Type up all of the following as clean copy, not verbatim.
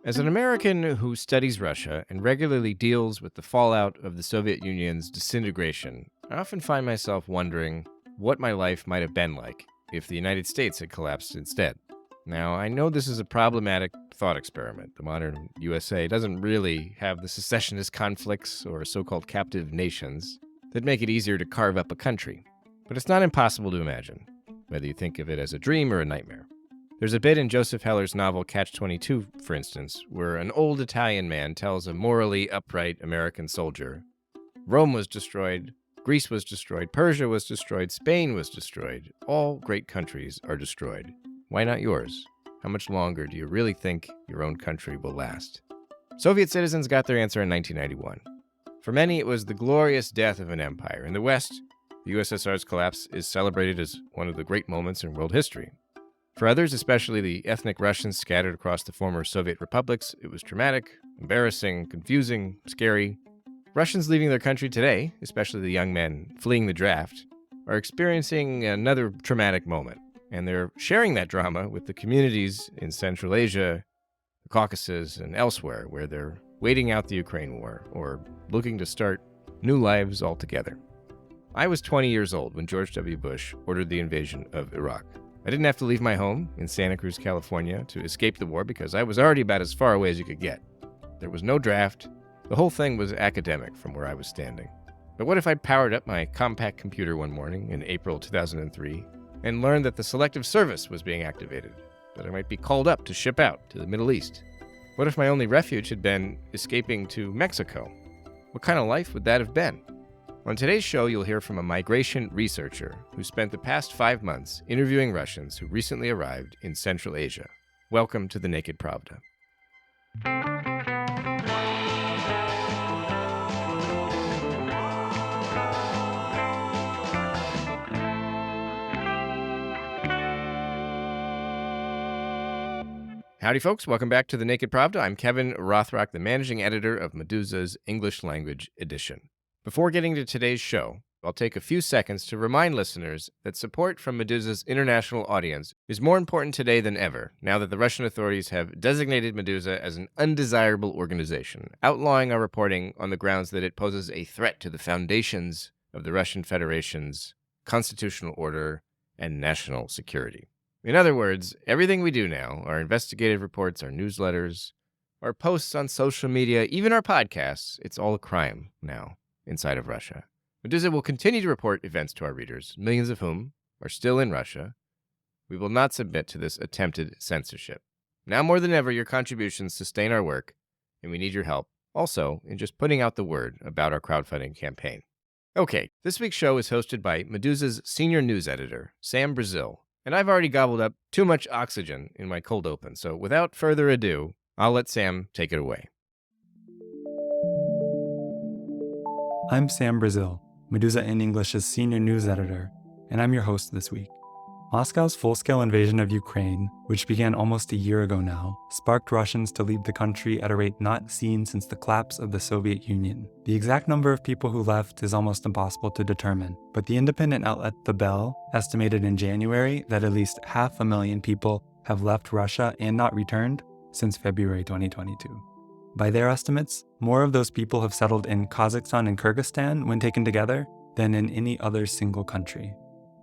As an American who studies Russia and regularly deals with the fallout of the Soviet Union's disintegration, I often find myself wondering what my life might have been like if the United States had collapsed instead. Now, I know this is a problematic thought experiment. The modern USA doesn't really have the secessionist conflicts or so-called captive nations that make it easier to carve up a country. But it's not impossible to imagine, whether you think of it as a dream or a nightmare. There's a bit in Joseph Heller's novel Catch-22, for instance, where an old Italian man tells a morally upright American soldier, Rome was destroyed, Greece was destroyed, Persia was destroyed, Spain was destroyed. All great countries are destroyed. Why not yours? How much longer do you really think your own country will last? Soviet citizens got their answer in 1991. For many, it was the glorious death of an empire. In the West, the USSR's collapse is celebrated as one of the great moments in world history. For others, especially the ethnic Russians scattered across the former Soviet republics, it was traumatic, embarrassing, confusing, scary. Russians leaving their country today, especially the young men fleeing the draft, are experiencing another traumatic moment. And they're sharing that drama with the communities in Central Asia, the Caucasus, and elsewhere, where they're waiting out the Ukraine war or looking to start new lives altogether. I was 20 years old when George W. Bush ordered the invasion of Iraq. I didn't have to leave my home in Santa Cruz, California to escape the war because I was already about as far away as you could get. There was no draft. The whole thing was academic from where I was standing. But what if I'd powered up my compact computer one morning in April 2003 and learned that the Selective Service was being activated, that I might be called up to ship out to the Middle East? What if my only refuge had been escaping to Mexico? What kind of life would that have been? On today's show, you'll hear from a migration researcher who spent the past 5 months interviewing Russians who recently arrived in Central Asia. Welcome to the Naked Pravda. Howdy, folks. Welcome back to the Naked Pravda. I'm Kevin Rothrock, the managing editor of Meduza's English language edition. Before getting to today's show, I'll take a few seconds to remind listeners that support from Meduza's international audience is more important today than ever, now that the Russian authorities have designated Meduza as an undesirable organization, outlawing our reporting on the grounds that it poses a threat to the foundations of the Russian Federation's constitutional order and national security. In other words, everything we do now, our investigative reports, our newsletters, our posts on social media, even our podcasts, it's all a crime now inside of Russia. Meduza will continue to report events to our readers, millions of whom are still in Russia. We will not submit to this attempted censorship. Now more than ever, your contributions sustain our work, and we need your help, also in just putting out the word about our crowdfunding campaign. Okay, this week's show is hosted by Meduza's senior news editor, Sam Brazil, and I've already gobbled up too much oxygen in my cold open, so without further ado, I'll let Sam take it away. I'm Sam Brazil, Meduza in English's senior news editor, and I'm your host this week. Moscow's full-scale invasion of Ukraine, which began almost a year ago now, sparked Russians to leave the country at a rate not seen since the collapse of the Soviet Union. The exact number of people who left is almost impossible to determine, but the independent outlet The Bell estimated in January that at least 500,000 people have left Russia and not returned since February 2022. By their estimates, more of those people have settled in Kazakhstan and Kyrgyzstan when taken together than in any other single country.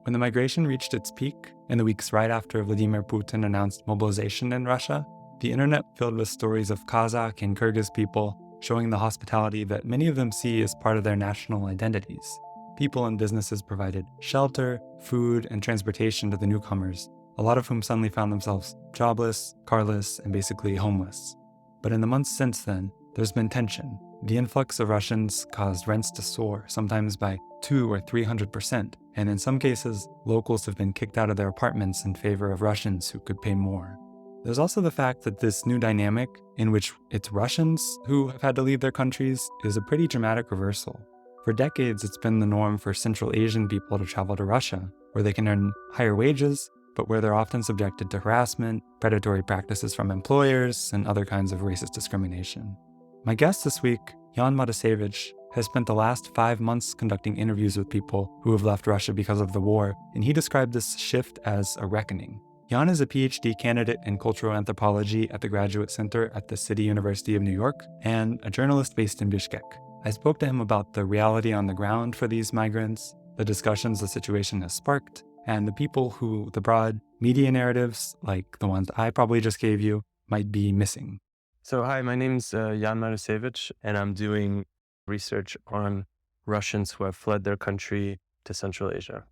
When the migration reached its peak, in the weeks right after Vladimir Putin announced mobilization in Russia, the internet filled with stories of Kazakh and Kyrgyz people showing the hospitality that many of them see as part of their national identities. People and businesses provided shelter, food, and transportation to the newcomers, a lot of whom suddenly found themselves jobless, carless, and basically homeless. But in the months since then, there's been tension. The influx of Russians caused rents to soar, sometimes by 200% or 300%, and in some cases, locals have been kicked out of their apartments in favor of Russians who could pay more. There's also the fact that this new dynamic, in which it's Russians who have had to leave their countries, is a pretty dramatic reversal. For decades, it's been the norm for Central Asian people to travel to Russia, where they can earn higher wages, but where they're often subjected to harassment, predatory practices from employers, and other kinds of racist discrimination. My guest this week, Yan Matusevich, has spent the last 5 months conducting interviews with people who have left Russia because of the war, and he described this shift as a reckoning. Yan is a PhD candidate in cultural anthropology at the Graduate Center at the City University of New York and a journalist based in Bishkek. I spoke to him about the reality on the ground for these migrants, the discussions the situation has sparked, and the people who the broad media narratives, like the ones I probably just gave you, might be missing. So hi, my name's Yan Matusevich, and I'm doing research on Russians who have fled their country to Central Asia.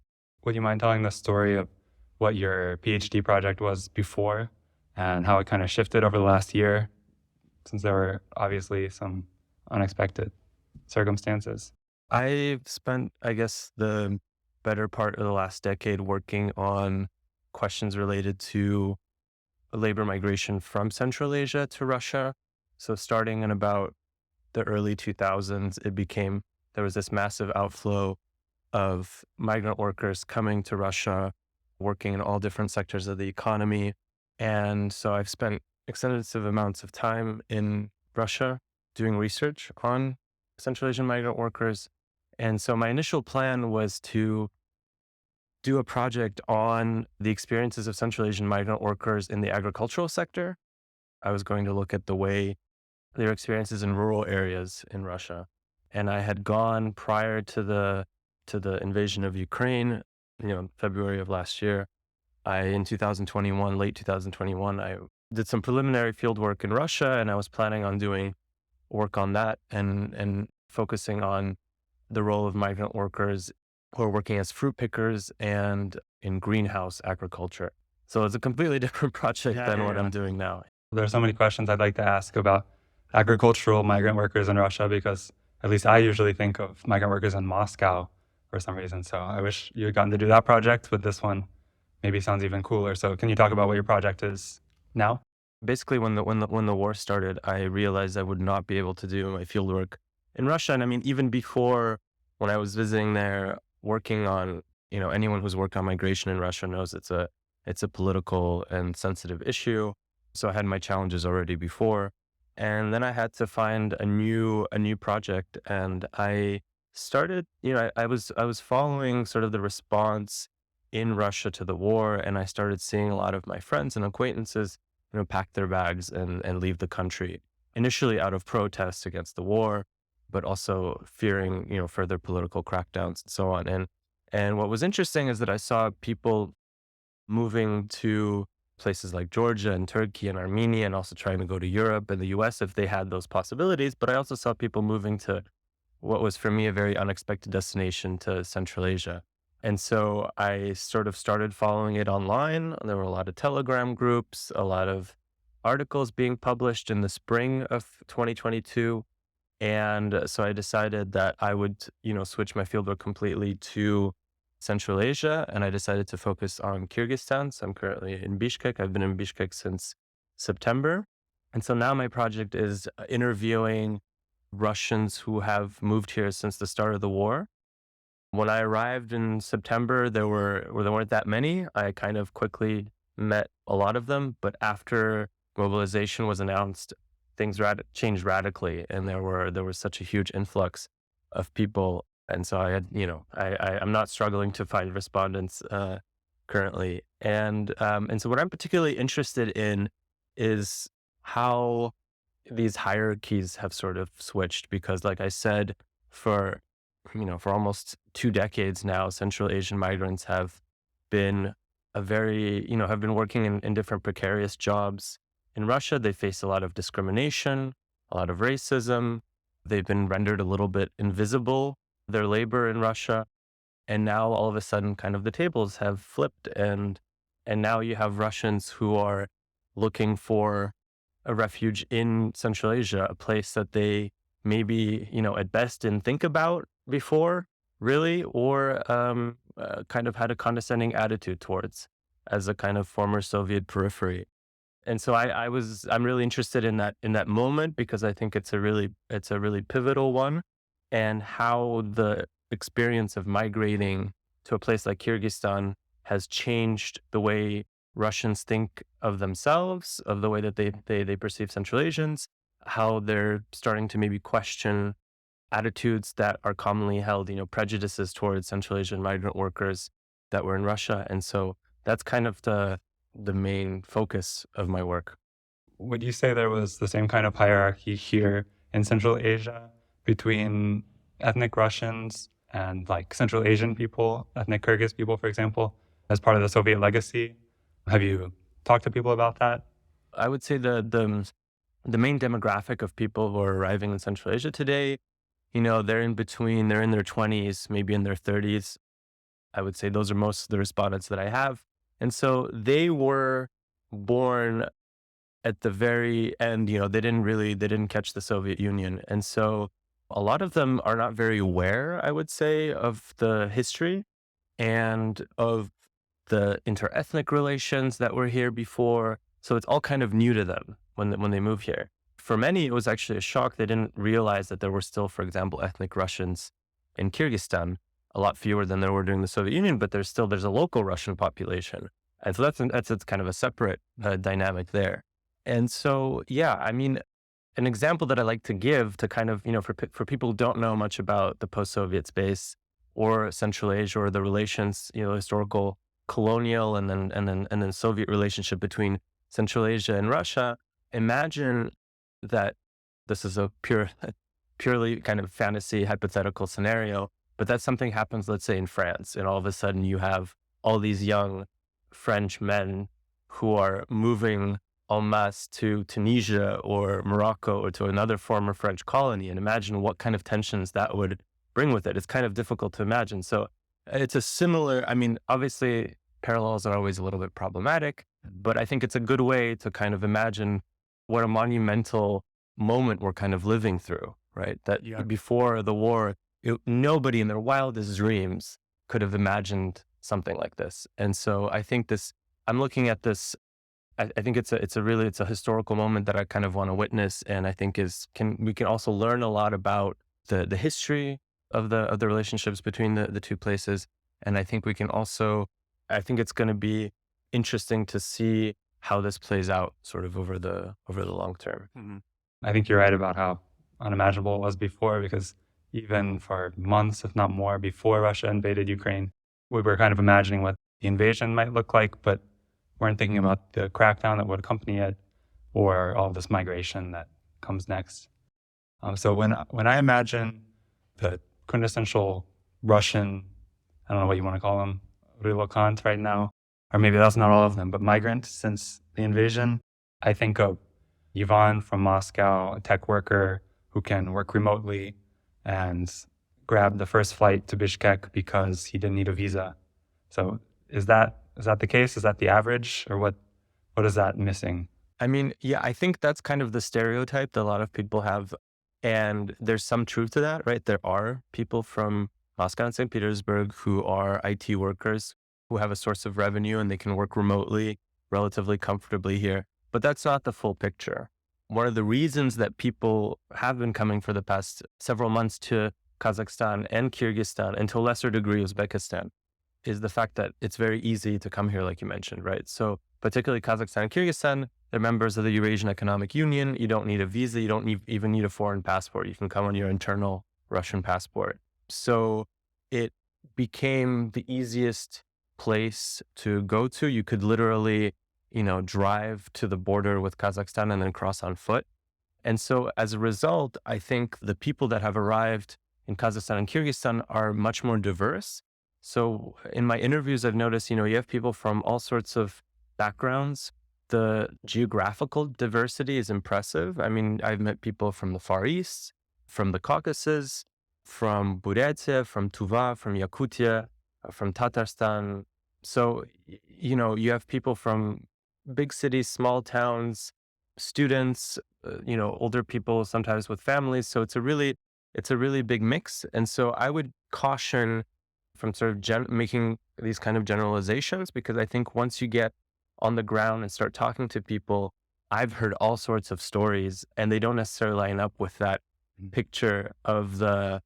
Would you mind telling the story of what your PhD project was before and how it kind of shifted over the last year, since there were obviously some unexpected circumstances? I've spent, I guess, the better part of the last decade working on questions related to labor migration from Central Asia to Russia. So starting in about the early 2000s, there was this massive outflow of migrant workers coming to Russia, working in all different sectors of the economy. And so I've spent extensive amounts of time in Russia doing research on Central Asian migrant workers. And so my initial plan was to do a project on the experiences of Central Asian migrant workers in the agricultural sector. I was going to look at the way their experiences in rural areas in Russia. And I had gone prior to the invasion of Ukraine, February of last year. In 2021, late 2021, I did some preliminary field work in Russia, and I was planning on doing work on that and focusing on the role of migrant workers who are working as fruit pickers and in greenhouse agriculture. So it's a completely different project than what I'm doing now. There are so many questions I'd like to ask about agricultural migrant workers in Russia, because at least I usually think of migrant workers in Moscow for some reason. So I wish you had gotten to do that project, but this one maybe sounds even cooler. So can you talk about what your project is now? Basically, when the war started, I realized I would not be able to do my fieldwork in Russia. And I mean, even before, when I was visiting there, working on, anyone who's worked on migration in Russia knows it's a political and sensitive issue. So I had my challenges already before. And then I had to find a new project. And I started, I was following sort of the response in Russia to the war. And I started seeing a lot of my friends and acquaintances, pack their bags and leave the country, initially out of protest against the war, but also fearing, further political crackdowns and so on. And what was interesting is that I saw people moving to places like Georgia and Turkey and Armenia, and also trying to go to Europe and the US if they had those possibilities. But I also saw people moving to what was for me a very unexpected destination, to Central Asia. And so I sort of started following it online. There were a lot of Telegram groups, a lot of articles being published in the spring of 2022. And so I decided that I would, switch my fieldwork completely to Central Asia. And I decided to focus on Kyrgyzstan. So I'm currently in Bishkek. I've been in Bishkek since September. And so now my project is interviewing Russians who have moved here since the start of the war. When I arrived in September, there weren't that many. I kind of quickly met a lot of them. But after mobilization was announced, things changed radically, and there was such a huge influx of people. And so I had, I'm not struggling to find respondents currently. And so what I'm particularly interested in is how these hierarchies have sort of switched, because like I said, for almost 2 decades now, Central Asian migrants have been have been working in different precarious jobs. In Russia, they face a lot of discrimination, a lot of racism. They've been rendered a little bit invisible, their labor in Russia. And now all of a sudden, kind of the tables have flipped. And now you have Russians who are looking for a refuge in Central Asia, a place that they maybe, at best didn't think about before, really, or kind of had a condescending attitude towards, as a kind of former Soviet periphery. And so I'm really interested in that moment, because I think it's a really pivotal one, and how the experience of migrating to a place like Kyrgyzstan has changed the way Russians think of themselves, of the way that they perceive Central Asians, how they're starting to maybe question attitudes that are commonly held, prejudices towards Central Asian migrant workers that were in Russia. And so that's kind of the the main focus of my work. Would you say there was the same kind of hierarchy here in Central Asia between ethnic Russians and like Central Asian people, ethnic Kyrgyz people, for example, as part of the Soviet legacy? Have you talked to people about that? I would say the main demographic of people who are arriving in Central Asia today, they're in between, they're in their 20s, maybe in their 30s. I would say those are most of the respondents that I have. And so they were born at the very end, they didn't catch the Soviet Union. And so a lot of them are not very aware, I would say, of the history and of the interethnic relations that were here before. So it's all kind of new to them when they move here. For many, it was actually a shock. They didn't realize that there were still, for example, ethnic Russians in Kyrgyzstan, a lot fewer than there were during the Soviet Union, but there's a local Russian population. And so that's kind of a separate dynamic there. And so, yeah, I mean, an example that I like to give to kind of, for people who don't know much about the post-Soviet space or Central Asia or the relations, historical colonial and then Soviet relationship between Central Asia and Russia, imagine that this is a purely kind of fantasy hypothetical scenario, but that something happens, let's say in France, and all of a sudden you have all these young French men who are moving en masse to Tunisia or Morocco or to another former French colony, and imagine what kind of tensions that would bring with it. It's kind of difficult to imagine. So it's a similar, I mean, obviously parallels are always a little bit problematic, but I think it's a good way to kind of imagine what a monumental moment we're kind of living through, right? That before the war, nobody in their wildest dreams could have imagined something like this. And so I think I'm looking at this, I think it's a historical moment that I kind of want to witness. And I think we can also learn a lot about the history of the relationships between the two places. And I think I think it's going to be interesting to see how this plays out sort of over the long term. Mm-hmm. I think you're right about how unimaginable it was before, because even for months, if not more, before Russia invaded Ukraine, we were kind of imagining what the invasion might look like, but weren't thinking about the crackdown that would accompany it or all this migration that comes next. So when I imagine the quintessential Russian, I don't know what you want to call them, relocant right now, or maybe that's not all of them, but migrant since the invasion, I think of Ivan from Moscow, a tech worker who can work remotely and grab the first flight to Bishkek because he didn't need a visa. So is that the case? Is that the average, or what is that missing? I mean, yeah, I think that's kind of the stereotype that a lot of people have. And there's some truth to that, right? There are people from Moscow and St. Petersburg who are IT workers who have a source of revenue and they can work remotely relatively comfortably here. But that's not the full picture. One of the reasons that people have been coming for the past several months to Kazakhstan and Kyrgyzstan, and to a lesser degree Uzbekistan, is the fact that it's very easy to come here, like you mentioned, right? So particularly Kazakhstan and Kyrgyzstan, they're members of the Eurasian Economic Union. You don't need a visa. You don't even need a foreign passport. You can come on your internal Russian passport. So it became the easiest place to go to. You could literally, drive to the border with Kazakhstan and then cross on foot. And so as a result, I think the people that have arrived in Kazakhstan and Kyrgyzstan are much more diverse. So in my interviews, I've noticed, you have people from all sorts of backgrounds. The geographical diversity is impressive. I mean, I've met people from the Far East, from the Caucasus, from Buryatia, from Tuva, from Yakutia, from Tatarstan. So, you have people from big cities, small towns, students, older people, sometimes with families. So it's a really big mix. And so I would caution from sort of making these kind of generalizations, because I think once you get on the ground and start talking to people, I've heard all sorts of stories and they don't necessarily line up with that picture of the,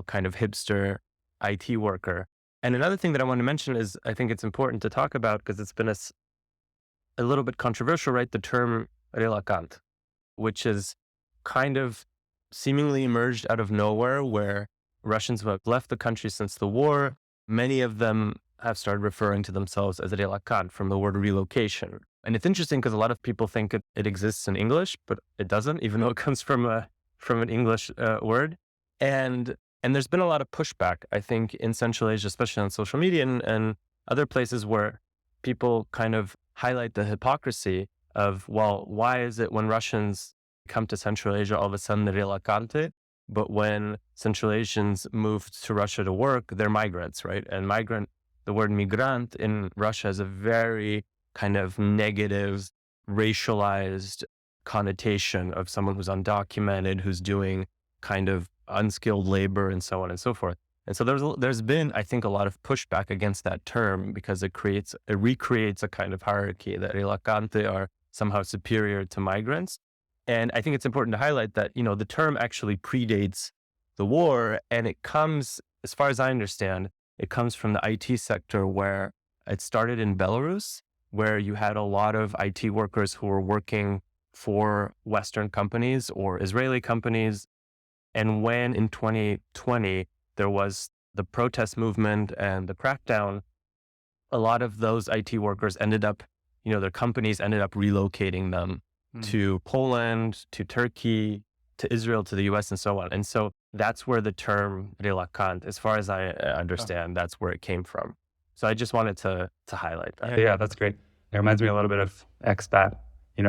kind of hipster IT worker. And another thing that I want to mention is I think it's important to talk about, because it's been a little bit controversial, right? The term relocant, which is kind of seemingly emerged out of nowhere, where Russians who have left the country since the war, many of them have started referring to themselves as relakan from the word relocation. And it's interesting because a lot of people think it exists in English, but it doesn't, even though it comes from an English word. And there's been a lot of pushback, I think, in Central Asia, especially on social media and other places where people kind of highlight the hypocrisy of, well, why is it when Russians come to Central Asia, all of a sudden they're relakante, but when Central Asians move to Russia to work, they're migrants, right? And the word migrant in Russia is a very kind of negative, racialized connotation of someone who's undocumented, who's doing kind of unskilled labor and so on and so forth. And so there's been, I think, a lot of pushback against that term because it recreates a kind of hierarchy that relakante are somehow superior to migrants. And I think it's important to highlight that, the term actually predates the war, and it comes, as far as I understand, it comes from the IT sector, where it started in Belarus, where you had a lot of IT workers who were working for Western companies or Israeli companies. And when in 2020, there was the protest movement and the crackdown, a lot of those IT workers ended up, their companies ended up relocating them to Poland, to Turkey, to Israel, to the US, and so on. And so that's where the term relakant, as far as I understand, that's where it came from. So I just wanted to highlight that. Yeah, that's great. It reminds me a little bit of expat. If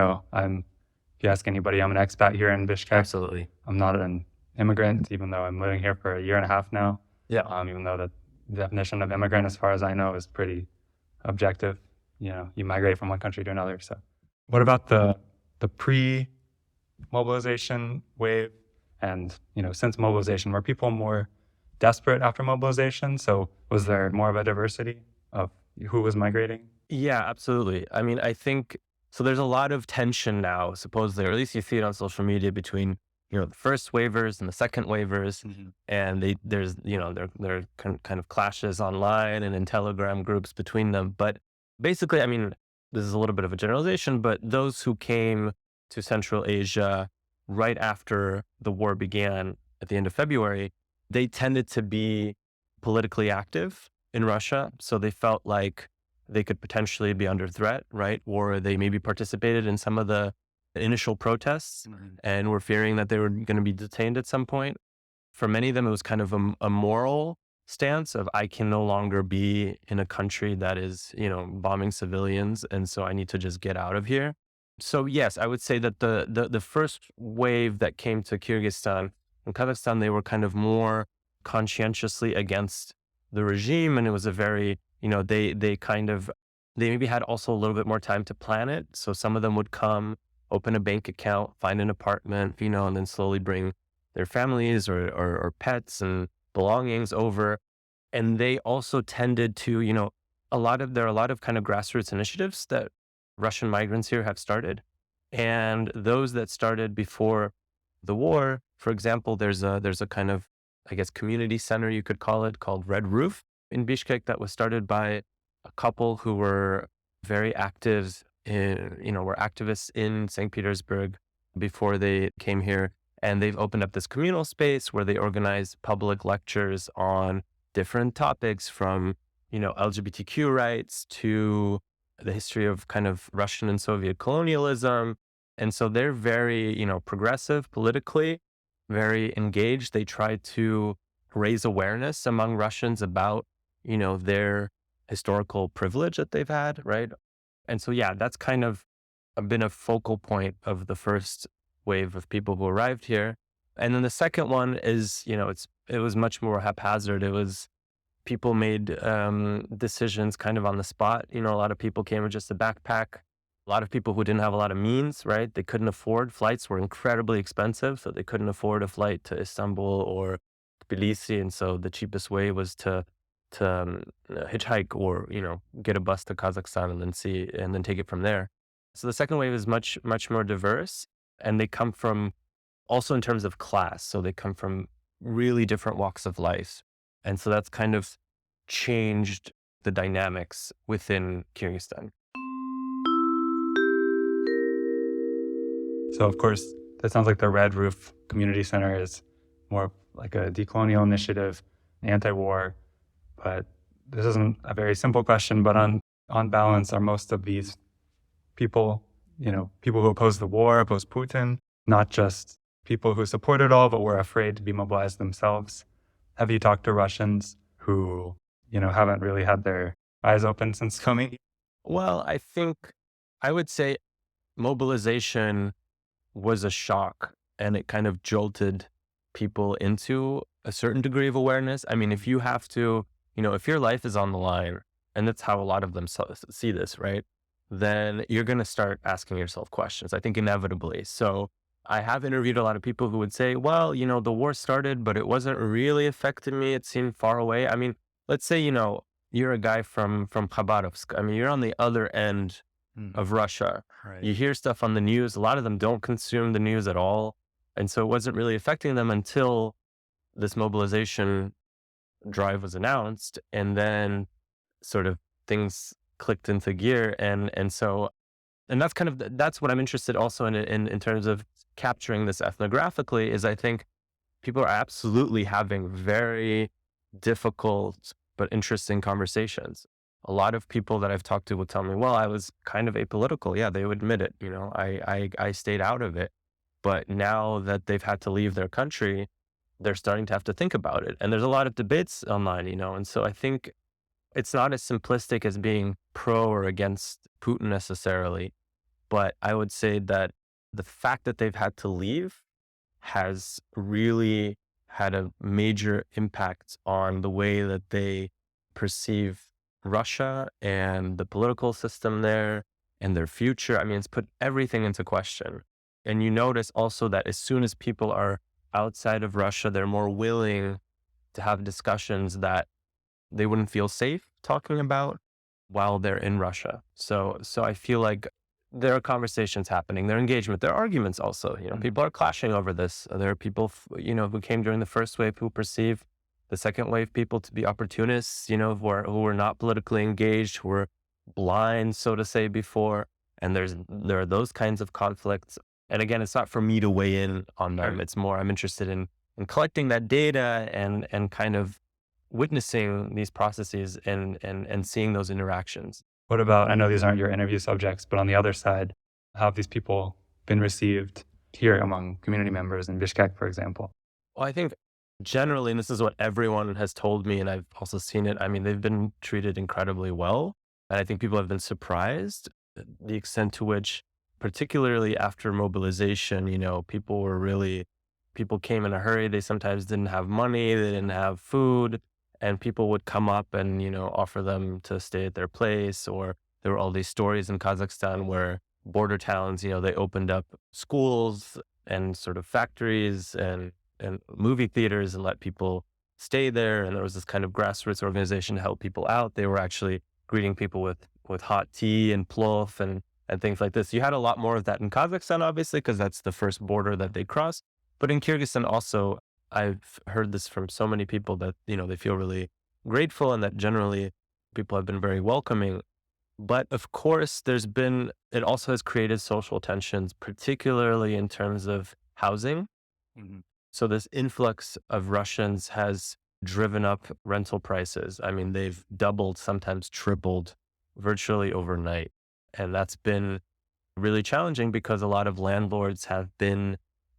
you ask anybody, I'm an expat here in Bishkek. Absolutely. I'm not an immigrant, even though I'm living here for a year and a half now. Yeah. Even though the definition of immigrant, as far as I know, is pretty objective. You migrate from one country to another. So what about the pre-mobilization wave and, since mobilization? Were people more desperate after mobilization? So was there more of a diversity of who was migrating? Yeah, absolutely. I mean, I think, so there's a lot of tension now, supposedly, or at least you see it on social media between, the first waivers and the second waivers. And there are kind of clashes online and in Telegram groups between them. But basically, I mean, this is a little bit of a generalization, but those who came to Central Asia right after the war began at the end of February, they tended to be politically active in Russia. So they felt like they could potentially be under threat, right? Or they maybe participated in some of the initial protests and were fearing that they were going to be detained at some point. For many of them, it was kind of a moral stance of, I can no longer be in a country that is, bombing civilians. And so I need to just get out of here. So yes, I would say that the first wave that came to Kyrgyzstan and Kazakhstan, they were kind of more conscientiously against the regime. And it was a very, they maybe had also a little bit more time to plan it. So some of them would come, open a bank account, find an apartment, and then slowly bring their families or pets and belongings over. And they also tended to, there are a lot of kind of grassroots initiatives that Russian migrants here have started. And those that started before the war, for example, there's a kind of, I guess, community center, you could call it, called Red Roof in Bishkek, that was started by a couple who were very active were activists in St. Petersburg before they came here. And they've opened up this communal space where they organize public lectures on different topics, from, LGBTQ rights to the history of kind of Russian and Soviet colonialism. And so they're very, progressive politically, very engaged. They try to raise awareness among Russians about, their historical privilege that they've had, right? And so, yeah, that's kind of been a focal point of the first wave of people who arrived here. And then the second one is, it was much more haphazard. It was, people made decisions kind of on the spot. A lot of people came with just a backpack. A lot of people who didn't have a lot of means, right? They couldn't afford, flights were incredibly expensive, so they couldn't afford a flight to Istanbul or Tbilisi. And so the cheapest way was to hitchhike or, get a bus to Kazakhstan and then take it from there. So the second wave is much, much more diverse, and they come from, also in terms of class. So they come from really different walks of life. And so that's kind of changed the dynamics within Kyrgyzstan. So of course, that sounds like the Red Roof Community Center is more like a decolonial initiative, anti-war, but this isn't a very simple question, but on balance, are most of these people, people who oppose the war, oppose Putin, not just people who support it all, but were afraid to be mobilized themselves? Have you talked to Russians who, haven't really had their eyes open since coming? Well, I think I would say mobilization was a shock, and it kind of jolted people into a certain degree of awareness. I mean, if you have to, if your life is on the line, and that's how a lot of them see this, right? Then you're going to start asking yourself questions, I think, inevitably. So I have interviewed a lot of people who would say, well, the war started, but it wasn't really affecting me. It seemed far away. I mean, let's say, you're a guy from Khabarovsk. I mean, you're on the other end of Russia. Right. You hear stuff on the news. A lot of them don't consume the news at all. And so it wasn't really affecting them until this mobilization drive was announced. And then sort of things clicked into gear. And that's that's what I'm interested also in terms of capturing this ethnographically, is I think people are absolutely having very difficult but interesting conversations. A lot of people that I've talked to will tell me, well, I was kind of apolitical. Yeah, they would admit it. I stayed out of it. But now that they've had to leave their country, they're starting to have to think about it. And there's a lot of debates online, and so I think it's not as simplistic as being pro or against Putin necessarily. But I would say that the fact that they've had to leave has really had a major impact on the way that they perceive Russia and the political system there and their future. I mean, it's put everything into question. And you notice also that as soon as people are outside of Russia, they're more willing to have discussions that they wouldn't feel safe talking about while they're in Russia. So I feel like there are conversations happening, there are engagement, there are arguments also. People are clashing over this. There are people, who came during the first wave who perceive the second wave people to be opportunists, who were not politically engaged, who were blind, so to say, before. And there are those kinds of conflicts. And again, it's not for me to weigh in on them. It's more I'm interested in collecting that data and kind of witnessing these processes and seeing those interactions. What about, I know these aren't your interview subjects, but on the other side, how have these people been received here among community members in Bishkek, for example? Well, I think generally, and this is what everyone has told me, and I've also seen it, I mean, they've been treated incredibly well. And I think people have been surprised at the extent to which, particularly after mobilization, people came in a hurry. They sometimes didn't have money, they didn't have food. And people would come up and, offer them to stay at their place. Or there were all these stories in Kazakhstan where border towns, they opened up schools and sort of factories and movie theaters and let people stay there. And there was this kind of grassroots organization to help people out. They were actually greeting people with hot tea and plov and things like this. You had a lot more of that in Kazakhstan, obviously, because that's the first border that they crossed. But in Kyrgyzstan also, I've heard this from so many people that, they feel really grateful and that generally people have been very welcoming. But of course, it also has created social tensions, particularly in terms of housing. Mm-hmm. So this influx of Russians has driven up rental prices. I mean, they've doubled, sometimes tripled virtually overnight. And that's been really challenging because a lot of landlords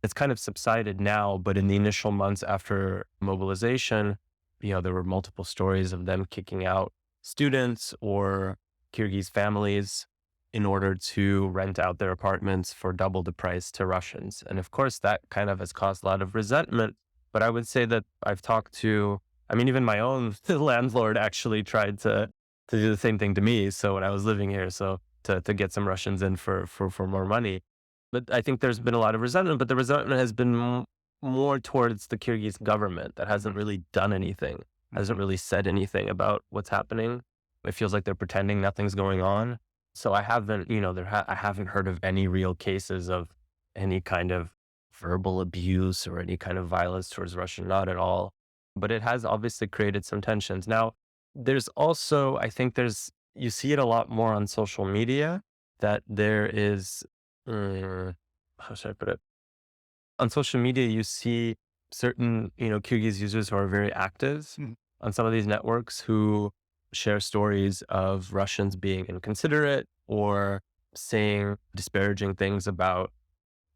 it's kind of subsided now, but in the initial months after mobilization, there were multiple stories of them kicking out students or Kyrgyz families in order to rent out their apartments for double the price to Russians. And of course, that kind of has caused a lot of resentment. But I would say that I've talked to, even my own landlord actually tried to do the same thing to me. So when I was living here, to get some Russians in for more money. But I think there's been a lot of resentment, but the resentment has been more towards the Kyrgyz government that hasn't really done anything, hasn't really said anything about what's happening. It feels like they're pretending nothing's going on. So I haven't, I haven't heard of any real cases of any kind of verbal abuse or any kind of violence towards Russia, not at all. But it has obviously created some tensions. Now, there's also, I think you see it a lot more on social media, that there is, how should I put it? On social media, you see certain, Kyrgyz users who are very active on some of these networks who share stories of Russians being inconsiderate or saying disparaging things about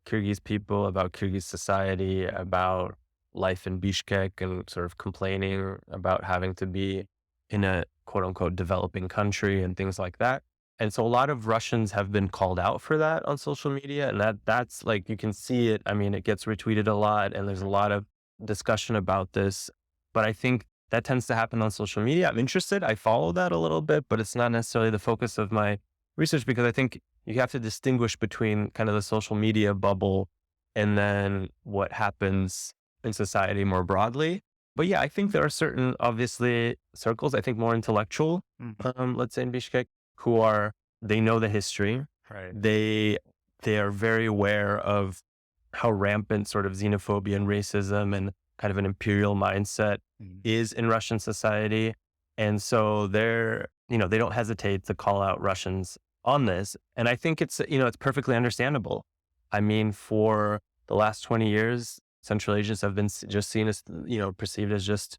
Kyrgyz people, about Kyrgyz society, about life in Bishkek, and sort of complaining about having to be in a quote unquote developing country and things like that. And so a lot of Russians have been called out for that on social media. And that's like, you can see it. I mean, it gets retweeted a lot and there's a lot of discussion about this. But I think that tends to happen on social media. I'm interested. I follow that a little bit, but it's not necessarily the focus of my research, because I think you have to distinguish between kind of the social media bubble and then what happens in society more broadly. But yeah, I think there are certain, obviously, circles, I think more intellectual, let's say in Bishkek, they know the history. Right. They are very aware of how rampant sort of xenophobia and racism and kind of an imperial mindset is in Russian society. And so they don't hesitate to call out Russians on this. And I think it's perfectly understandable. I mean, for the last 20 years, Central Asians have been just seen as, perceived as just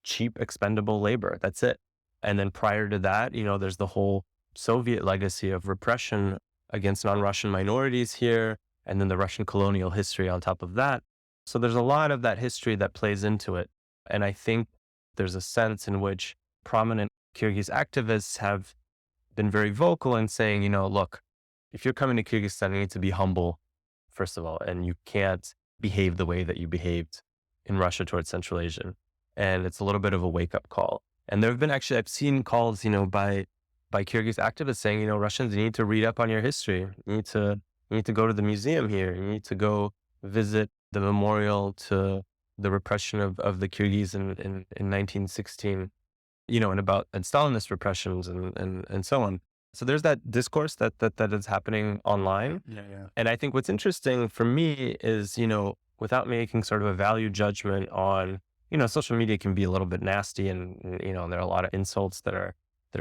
cheap, expendable labor. That's it. And then prior to that, there's the whole Soviet legacy of repression against non-Russian minorities here, and then the Russian colonial history on top of that. So there's a lot of that history that plays into it. And I think there's a sense in which prominent Kyrgyz activists have been very vocal in saying, look, if you're coming to Kyrgyzstan, you need to be humble, first of all, and you can't behave the way that you behaved in Russia towards Central Asia. And it's a little bit of a wake-up call. And there have been I've seen calls, by Kyrgyz activists saying, Russians, you need to read up on your history. You need to go to the museum here. You need to go visit the memorial to the repression of the Kyrgyz in 1916, and Stalinist repressions and so on. So there's that discourse that is happening online. Yeah. And I think what's interesting for me is, without making sort of a value judgment on, social media can be a little bit nasty and there are a lot of insults that are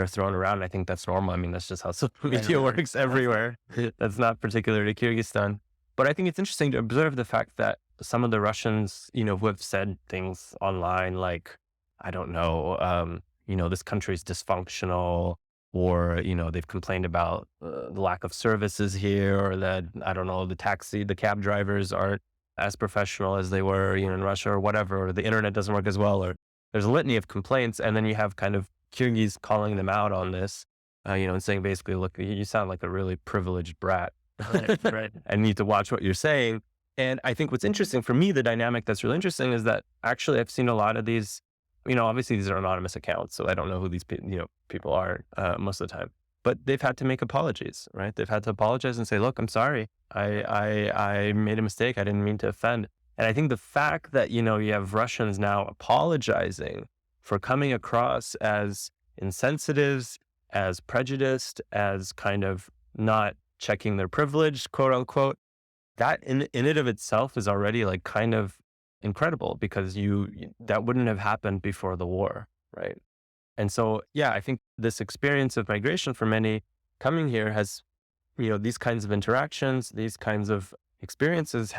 thrown around. I think that's normal. I mean, that's just how social media works everywhere. That's not particular to Kyrgyzstan. But I think it's interesting to observe the fact that some of the Russians, who have said things online like, I don't know, this country is dysfunctional, or, they've complained about the lack of services here, or that, I don't know, the cab drivers aren't as professional as they were, in Russia or whatever, or the internet doesn't work as well, or there's a litany of complaints. And then you have kind of Kyrgyz calling them out on this, and saying basically, look, you sound like a really privileged brat. Right. And need to watch what you're saying. And I think what's interesting for me, the dynamic that's really interesting is that actually I've seen a lot of these, obviously these are anonymous accounts, so I don't know who these people are most of the time, but they've had to make apologies, right? They've had to apologize and say, look, I'm sorry. I made a mistake. I didn't mean to offend. And I think the fact that, you have Russians now apologizing for coming across as insensitive, as prejudiced, as kind of not checking their privilege, quote unquote, that in it of itself is already like kind of incredible, because that wouldn't have happened before the war, right? And so, yeah, I think this experience of migration for many coming here has, these kinds of interactions, these kinds of experiences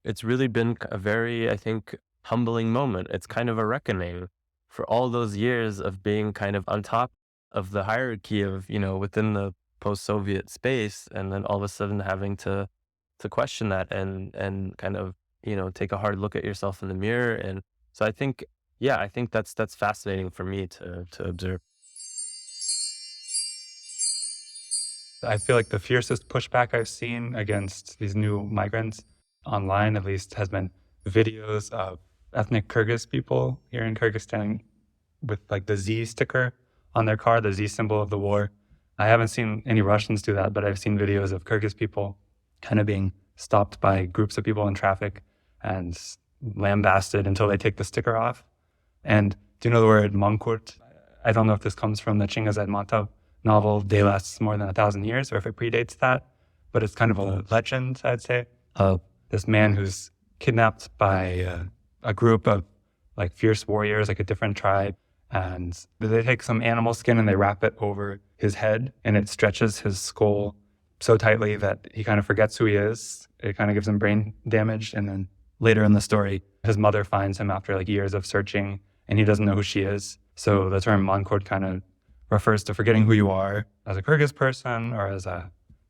it's really been a very, I think, humbling moment. It's kind of a reckoning for all those years of being kind of on top of the hierarchy of, within the post-Soviet space, and then all of a sudden having to question that and kind of, take a hard look at yourself in the mirror. And so I think that's fascinating for me to observe. I feel like the fiercest pushback I've seen against these new migrants online, at least, has been videos of ethnic Kyrgyz people here in Kyrgyzstan with like the Z sticker on their car, the Z symbol of the war. I haven't seen any Russians do that, but I've seen videos of Kyrgyz people kind of being stopped by groups of people in traffic and lambasted until they take the sticker off. And do you know the word mankurt? I don't know if this comes from the Chingiz Aytmatov novel, Day Lasts More Than 1,000 Years, or if it predates that, but it's kind of a legend, I'd say, of this man who's kidnapped by a group of like fierce warriors, like a different tribe, and they take some animal skin and they wrap it over his head, and it stretches his skull so tightly that he kind of forgets who he is. It kind of gives him brain damage. And then later in the story, his mother finds him after like years of searching, and he doesn't know who she is. So the term mankurt kind of refers to forgetting who you are as a Kyrgyz person or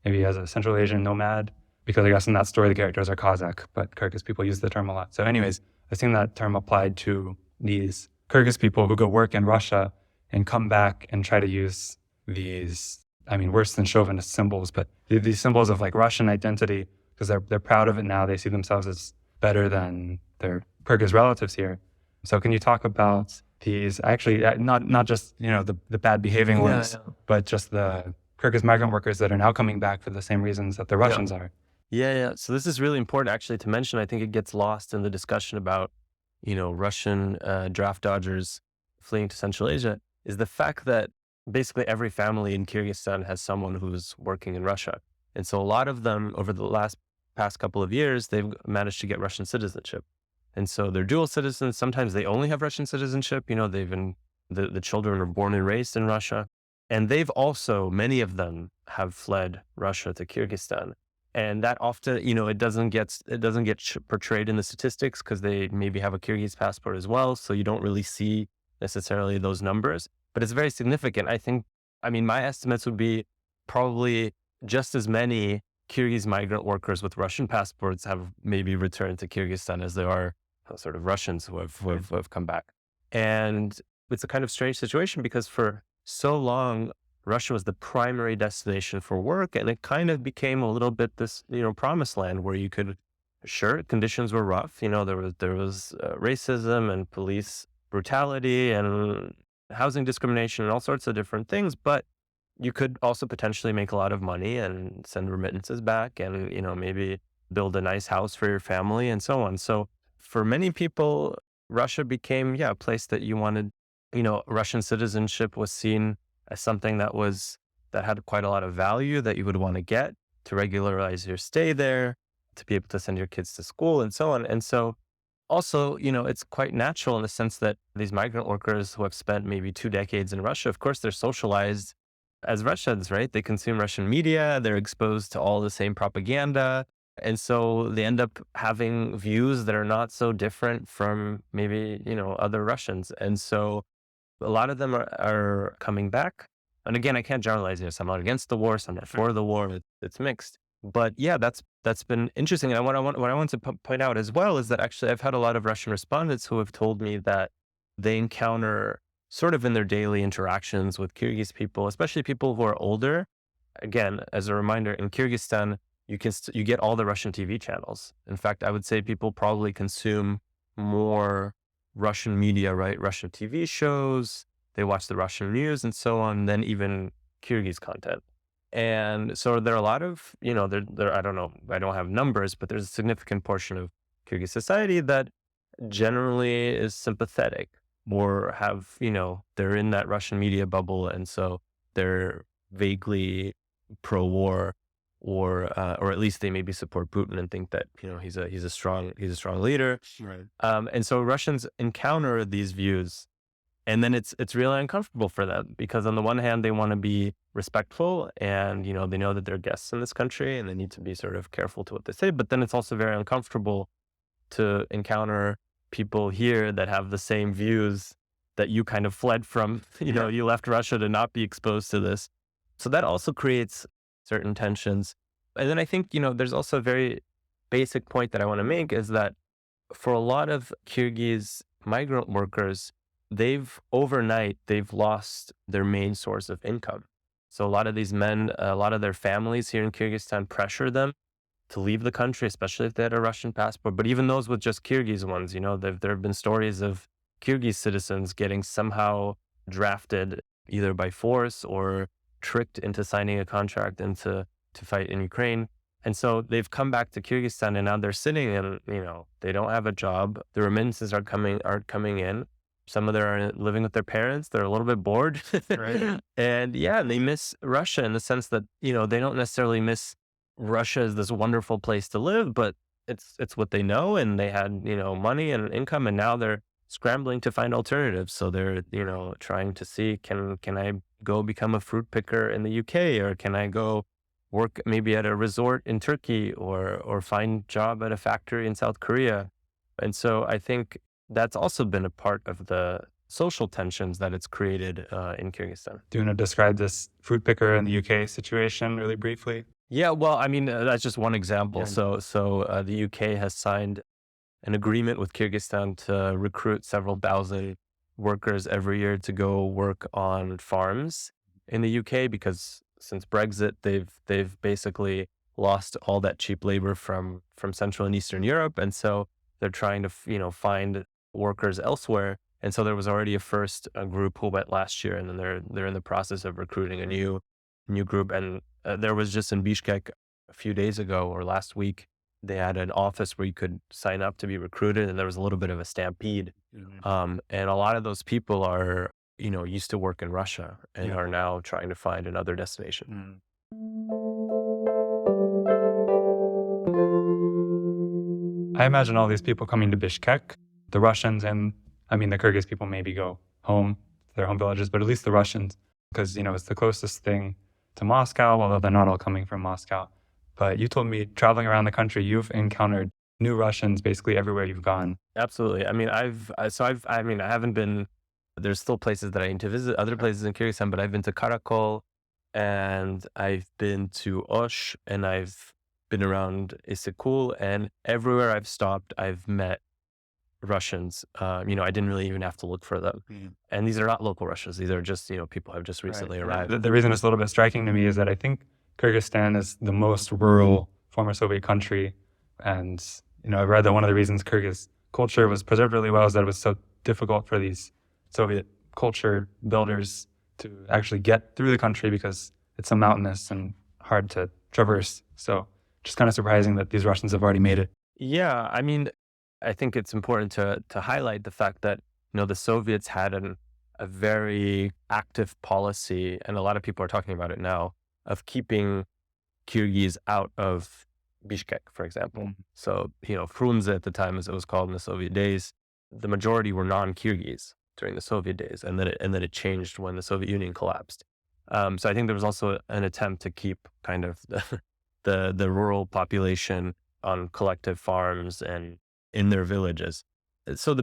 maybe as a Central Asian nomad, because I guess in that story the characters are Kazakh, but Kyrgyz people use the term a lot. So anyways, I've seen that term applied to these Kyrgyz people who go work in Russia and come back and try to use these, worse than chauvinist symbols, but these symbols of like Russian identity, because they're proud of it now. They see themselves as better than their Kyrgyz relatives here. So can you talk about these, actually, not just, the bad behaving ones, but just the Kyrgyz migrant workers that are now coming back for the same reasons that the Russians are? Yeah. So this is really important actually to mention. I think it gets lost in the discussion about, Russian draft dodgers fleeing to Central Asia, is the fact that basically every family in Kyrgyzstan has someone who's working in Russia. And so a lot of them over the past couple of years, they've managed to get Russian citizenship. And so they're dual citizens. Sometimes they only have Russian citizenship. The children are born and raised in Russia. And they've also, many of them have fled Russia to Kyrgyzstan. And that often, it doesn't get portrayed in the statistics because they maybe have a Kyrgyz passport as well. So you don't really see necessarily those numbers, but it's very significant. My estimates would be probably just as many Kyrgyz migrant workers with Russian passports have maybe returned to Kyrgyzstan as there are sort of Russians who have come back. And it's a kind of strange situation because for so long, Russia was the primary destination for work, and it kind of became a little bit this, promised land where you could, sure, conditions were rough. There was racism and police brutality and housing discrimination and all sorts of different things, but you could also potentially make a lot of money and send remittances back and, maybe build a nice house for your family and so on. So for many people, Russia became, a place that you wanted, Russian citizenship was seen as something that had quite a lot of value that you would want to get to regularize your stay there, to be able to send your kids to school and so on. And so also, it's quite natural in the sense that these migrant workers who have spent maybe 2 decades in Russia, of course, they're socialized as Russians, right? They consume Russian media, they're exposed to all the same propaganda. And so they end up having views that are not so different from maybe, other Russians. And so a lot of them are coming back. And again, I can't generalize this. I'm not against the war, some are for the war. It's mixed. But yeah, that's been interesting. And what I want to point out as well is that actually I've had a lot of Russian respondents who have told me that they encounter sort of in their daily interactions with Kyrgyz people, especially people who are older. Again, as a reminder, in Kyrgyzstan, you get all the Russian TV channels. In fact, I would say people probably consume more Russian media, right? Russian TV shows, they watch the Russian news and so on, than even Kyrgyz content. And so there are a lot of, I don't know, I don't have numbers, but there's a significant portion of Kyrgyz society that generally is sympathetic or have, they're in that Russian media bubble. And so they're vaguely pro-war or at least they maybe support Putin and think that, he's a strong leader. Right. And so Russians encounter these views, and then it's really uncomfortable for them because on the one hand, they want to be respectful and, they know that they're guests in this country and they need to be sort of careful to what they say. But then it's also very uncomfortable to encounter people here that have the same views that you kind of fled from. You left Russia to not be exposed to this. So that also creates certain tensions. And then I think, there's also a very basic point that I want to make is that for a lot of Kyrgyz migrant workers, overnight, they've lost their main source of income. So a lot of these men, a lot of their families here in Kyrgyzstan pressure them to leave the country, especially if they had a Russian passport. But even those with just Kyrgyz ones, there have been stories of Kyrgyz citizens getting somehow drafted either by force or tricked into signing a contract and to fight in Ukraine. And so they've come back to Kyrgyzstan and now they're sitting and, they don't have a job. The remittances aren't coming in. Some of them are living with their parents. They're a little bit bored. Right. And they miss Russia in the sense that, they don't necessarily miss Russia as this wonderful place to live, but it's what they know. And they had, money and income, and now they're scrambling to find alternatives. So they're, trying to see, can I go become a fruit picker in the UK, or can I go work maybe at a resort in Turkey, or find job at a factory in South Korea? And so I think that's also been a part of the social tensions that it's created in Kyrgyzstan. Do you want to describe this fruit picker in the UK situation really briefly? Yeah, well, I mean, that's just one example. Yeah. So the UK has signed an agreement with Kyrgyzstan to recruit several thousand workers every year to go work on farms in the UK, because since Brexit, they've basically lost all that cheap labor from Central and Eastern Europe, and so they're trying to find workers elsewhere. And so there was already a group who went last year, and then they're in the process of recruiting a new group. And there was just in Bishkek a few days ago or last week, they had an office where you could sign up to be recruited, and there was a little bit of a stampede. And a lot of those people are, used to work in Russia and are now trying to find another destination. I imagine all these people coming to Bishkek, the Russians and, the Kyrgyz people maybe go home to their home villages, but at least the Russians, because, it's the closest thing to Moscow, although they're not all coming from Moscow. But you told me traveling around the country, you've encountered new Russians basically everywhere you've gone. Absolutely. I mean, I haven't been, there's still places that I need to visit, other places in Kyrgyzstan, but I've been to Karakol, and I've been to Osh, and I've been around Isikul, and everywhere I've stopped, I've met Russians. I didn't really even have to look for them. And these are not local Russians. These are just, people who have just recently arrived. The reason it's a little bit striking to me is that I think Kyrgyzstan is the most rural former Soviet country. And, I've read that one of the reasons Kyrgyz culture was preserved really well is that it was so difficult for these Soviet culture builders to actually get through the country because it's so mountainous and hard to traverse. So just kind of surprising that these Russians have already made it. Yeah, I mean, I think it's important to highlight the fact that, the Soviets had a very active policy, and a lot of people are talking about it now, of keeping Kyrgyz out of Bishkek, for example. So, Frunze at the time, as it was called in the Soviet days, the majority were non-Kyrgyz during the Soviet days, and then it changed when the Soviet Union collapsed. So I think there was also an attempt to keep kind of the rural population on collective farms and in their villages. So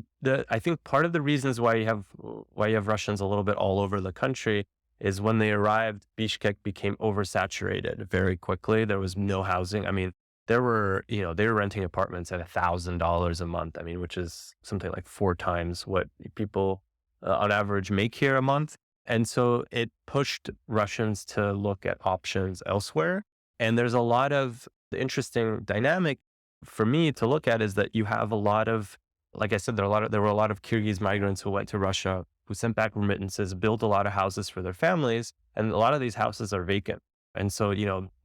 I think part of the reasons why you have Russians a little bit all over the country is when they arrived, Bishkek became oversaturated very quickly. There was no housing. I mean, they were renting apartments at $1,000 a month. I mean, which is something like 4 times what people on average make here a month. And so it pushed Russians to look at options elsewhere. And there's a lot of the interesting dynamic for me to look at is that you have a lot of, like I said, there were a lot of Kyrgyz migrants who went to Russia, who sent back remittances, built a lot of houses for their families, and a lot of these houses are vacant. And so,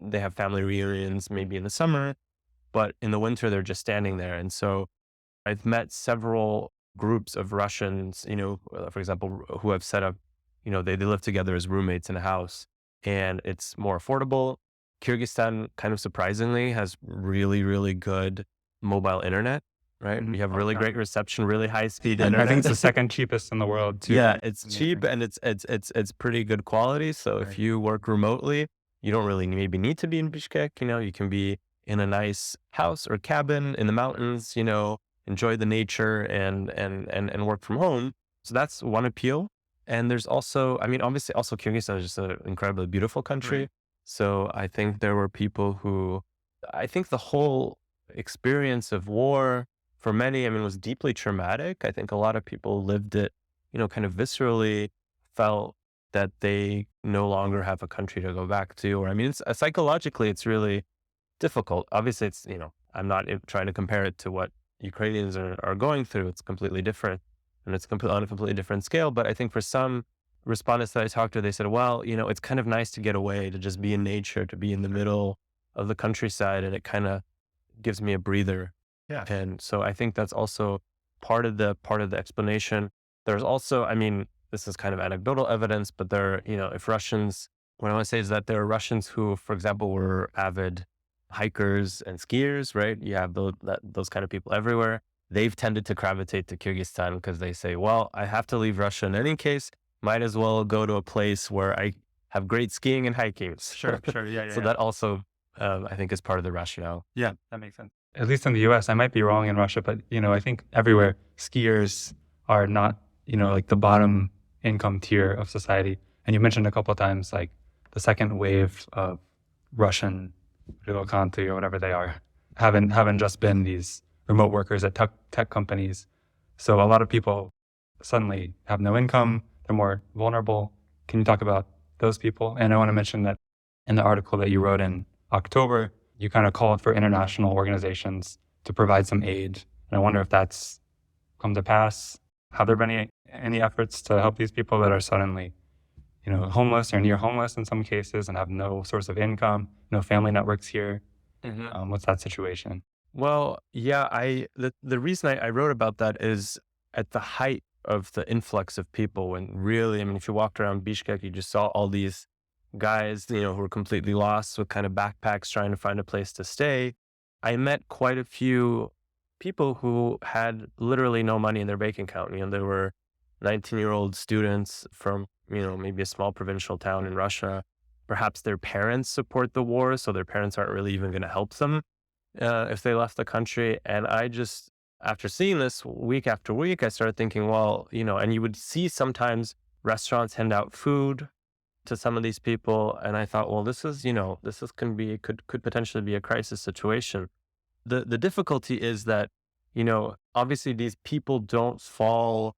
they have family reunions maybe in the summer, but in the winter, they're just standing there. And so I've met several groups of Russians, for example, who have set up, they live together as roommates in a house, and it's more affordable. Kyrgyzstan, kind of surprisingly, has really, really good mobile internet. Right, we have really great reception, really high speed internet. I think it's the second cheapest in the world too. Yeah, it's cheap and it's pretty good quality. So if you work remotely, you don't really maybe need to be in Bishkek. You can be in a nice house or cabin in the mountains. Enjoy the nature and work from home. So that's one appeal. And there's also, obviously, also Kyrgyzstan is just an incredibly beautiful country. Right. So I think there were people who, I think the whole experience of war, for many, was deeply traumatic. I think a lot of people lived it, kind of viscerally, felt that they no longer have a country to go back to. Or, it's psychologically, it's really difficult. Obviously, it's, I'm not trying to compare it to what Ukrainians are going through. It's completely different, and it's on a completely different scale. But I think for some respondents that I talked to, they said, well, it's kind of nice to get away, to just be in nature, to be in the middle of the countryside, and it kind of gives me a breather. Yeah. And so I think that's also part of the explanation. There's also, this is kind of anecdotal evidence, but there, if Russians, what I want to say is that there are Russians who, for example, were avid hikers and skiers, right? You have those kind of people everywhere. They've tended to gravitate to Kyrgyzstan because they say, well, I have to leave Russia in any case, might as well go to a place where I have great skiing and hiking. Sure. Yeah. So that also, I think, is part of the rationale. Yeah, that makes sense. At least in the US, I might be wrong in Russia, but I think everywhere skiers are not like the bottom income tier of society. And you mentioned a couple of times like the second wave of Russian relocanti or whatever they are haven't just been these remote workers at tech companies. So a lot of people suddenly have no income. They're more vulnerable. Can you talk about those people? And I want to mention that in the article that you wrote in October, you kind of called for international organizations to provide some aid. And I wonder if that's come to pass. Have there been any efforts to help these people that are suddenly, homeless or near homeless in some cases and have no source of income, no family networks here? What's that situation? Well, yeah, the reason I wrote about that is at the height of the influx of people, when really, I mean, if you walked around Bishkek, you just saw all these guys, who were completely lost with kind of backpacks trying to find a place to stay. I met quite a few people who had literally no money in their bank account. There were 19-year-old students from, maybe a small provincial town in Russia. Perhaps their parents support the war, so their parents aren't really even going to help them if they left the country. And I just, after seeing this week after week, I started thinking, well, and you would see sometimes restaurants hand out food to some of these people. And I thought, well, this is could potentially be a crisis situation. The difficulty is that, obviously these people don't fall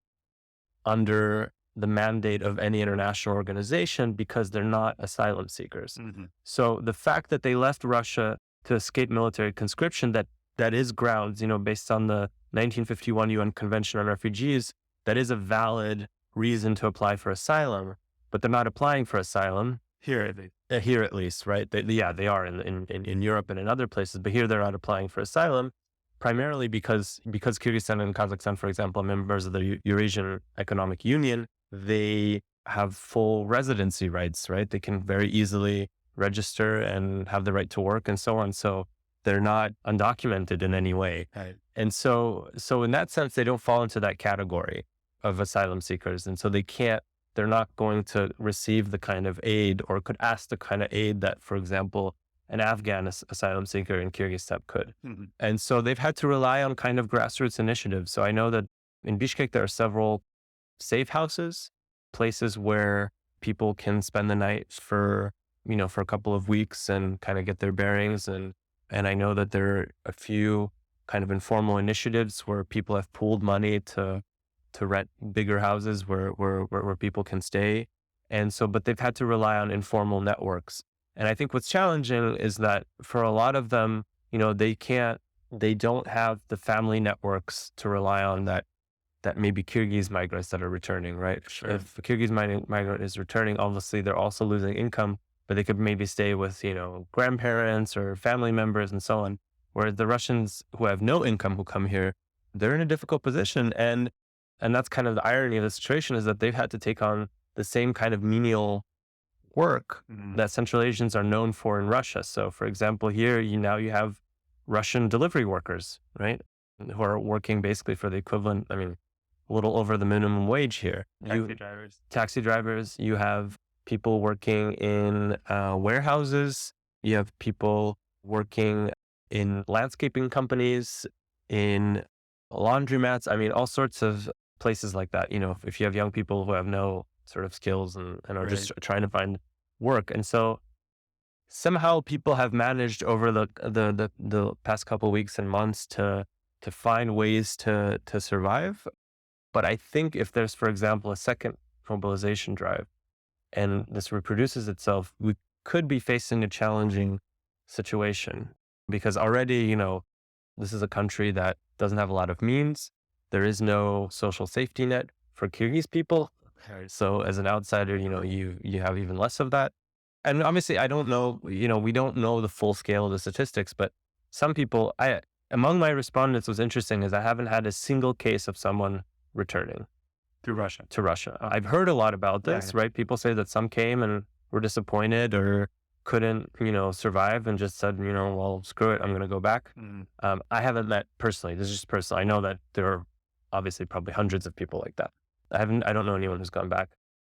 under the mandate of any international organization because they're not asylum seekers. So the fact that they left Russia to escape military conscription, that is grounds, based on the 1951 UN Convention on Refugees, that is a valid reason to apply for asylum, but they're not applying for asylum here at least, right? They are in Europe and in other places, but here they're not applying for asylum, primarily because Kyrgyzstan and Kazakhstan, for example, are members of the Eurasian Economic Union. They have full residency rights, right? They can very easily register and have the right to work and so on. So they're not undocumented in any way. Right. And so in that sense, they don't fall into that category of asylum seekers. And so they're not going to receive the kind of aid or could ask the kind of aid that, for example, an Afghan asylum seeker in Kyrgyzstan could. And so they've had to rely on kind of grassroots initiatives. So I know that in Bishkek, there are several safe houses, places where people can spend the night for a couple of weeks and kind of get their bearings. And I know that there are a few kind of informal initiatives where people have pooled money to rent bigger houses where people can stay. And so, but they've had to rely on informal networks. And I think what's challenging is that for a lot of them, they don't have the family networks to rely on that maybe Kyrgyz migrants that are returning, right? Sure. If a Kyrgyz migrant is returning, obviously they're also losing income, but they could maybe stay with, grandparents or family members and so on. Whereas the Russians who have no income who come here, they're in a difficult position. And that's kind of the irony of the situation, is that they've had to take on the same kind of menial work that Central Asians are known for in Russia. So for example, here you have Russian delivery workers, right? Who are working basically for the equivalent, a little over the minimum wage here. Taxi drivers. You have people working in warehouses. You have people working in landscaping companies, in laundromats. All sorts of places like that. If you have young people who have no sort of skills and are right. just trying to find work. And so somehow people have managed over the past couple of weeks and months to find ways to survive. But I think if there's, for example, a second mobilization drive and this reproduces itself, we could be facing a challenging situation, because already, this is a country that doesn't have a lot of means. There is no social safety net for Kyrgyz people. So as an outsider, you have even less of that. And obviously, I don't know, we don't know the full scale of the statistics, but some people, among my respondents, was interesting is I haven't had a single case of someone returning to Russia. I've heard a lot about this, right? People say that some came and were disappointed or couldn't, survive and just said, well, screw it, I'm going to go back. I haven't met personally. This is just personal. I know that there are obviously probably hundreds of people like that. I don't know anyone who's gone back.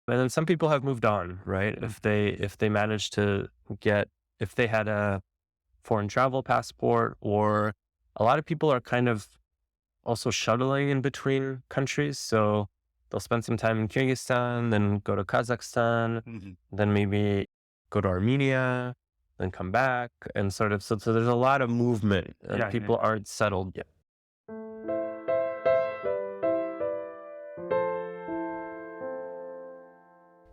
And then some people have moved on, right? If they managed to if they had a foreign travel passport, or a lot of people are kind of also shuttling in between countries. So they'll spend some time in Kyrgyzstan, then go to Kazakhstan, then maybe go to Armenia, then come back, and sort of, so there's a lot of movement, and people aren't settled yet.